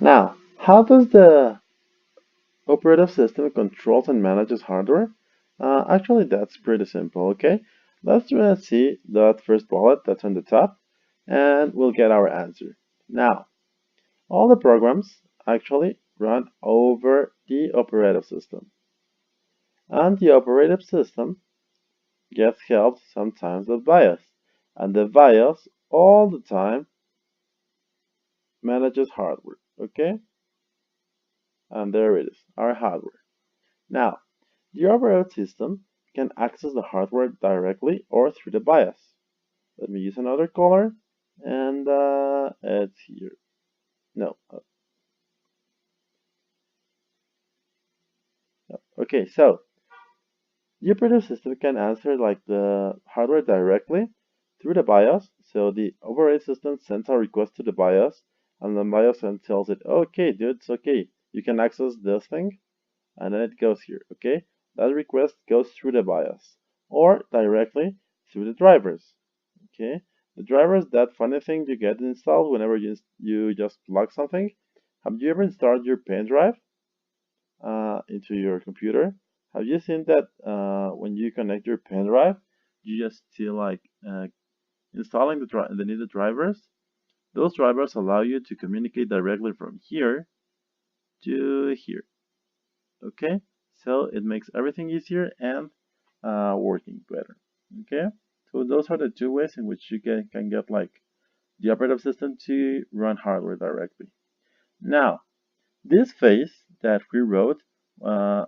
Now, how does the operative system controls and manages hardware? Actually, that's pretty simple, okay? Let's see that first bullet that's on the top, and we'll get our answer. Now, all the programs actually run over the operative system, and the operative system gets help sometimes with BIOS, and the BIOS all the time manages hardware, okay? And there it is, our hardware. Now, the operating system can access the hardware directly or through the BIOS. Let me use another color, and it's here. No, no. Okay, so the operating system can answer like the hardware directly through the BIOS. So the operating system sends a request to the BIOS, and the BIOS then tells it, "Okay, dude, it's okay. You can access this thing," and then it goes here. Okay, that request goes through the BIOS or directly through the drivers. Okay, the drivers, that funny thing you get installed whenever you just plug something. Have you ever installed your pen drive into your computer? Have you seen that when you connect your pen drive, you just see like installing the needed drivers? Those drivers allow you to communicate directly from here to here. Okay, so it makes everything easier and working better. Okay, so those are the two ways in which you can get like the operative system to run hardware directly. Now, this phase that we wrote, uh,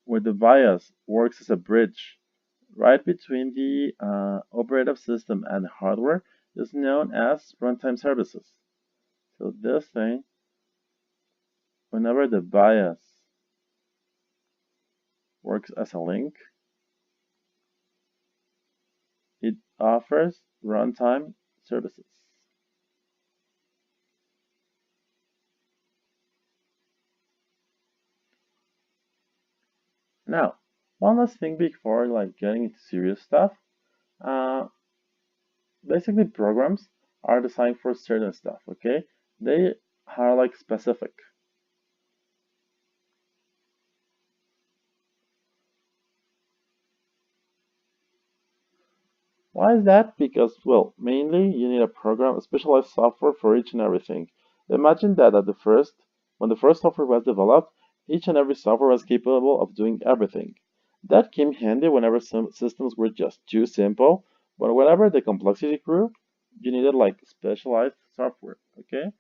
where the BIOS works as a bridge right between the operative system and hardware, is known as runtime services. So this thing, whenever the BIOS works as a link, it offers runtime services. Now, one last thing before like getting into serious stuff. Uh, Basically, programs are designed for certain stuff. Okay, they are like specific. Why is that? Because, well, mainly you need a program, a specialized software for each and everything. Imagine that when the first software was developed, each and every software was capable of doing everything. That came handy whenever some systems were just too simple, but whenever the complexity grew, you needed like specialized software. Okay,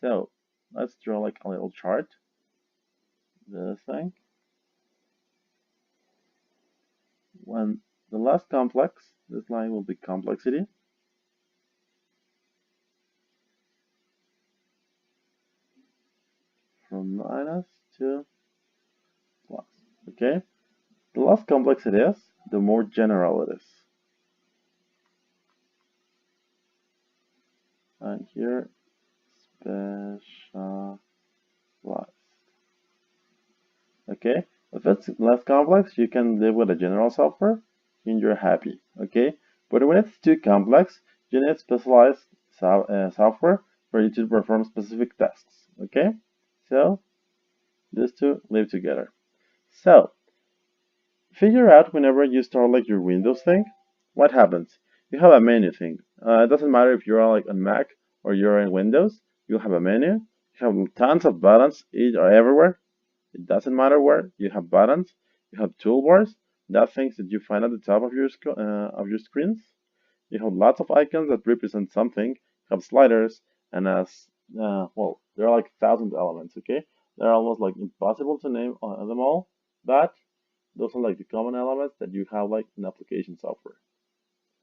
so let's draw like a little chart. This thing. When the less complex, this line will be complexity. From minus to plus. Okay? The less complex it is, the more general it is. And here, specialized. Okay? If it's less complex, you can live with a general software and you're happy. Okay? But when it's too complex, you need specialized software for you to perform specific tasks. Okay? So, these two live together. So, figure out whenever you start like your Windows thing, what happens? You have a menu thing. It doesn't matter if you're like on Mac or you're in Windows. You have a menu. You have tons of buttons each or everywhere. It doesn't matter where. You have buttons. You have toolbars. That things that you find at the top of your screens. You have lots of icons that represent something. You have sliders, and as well, there are like thousand elements. Okay, they're almost like impossible to name them all, but those are like the common elements that you have like in application software.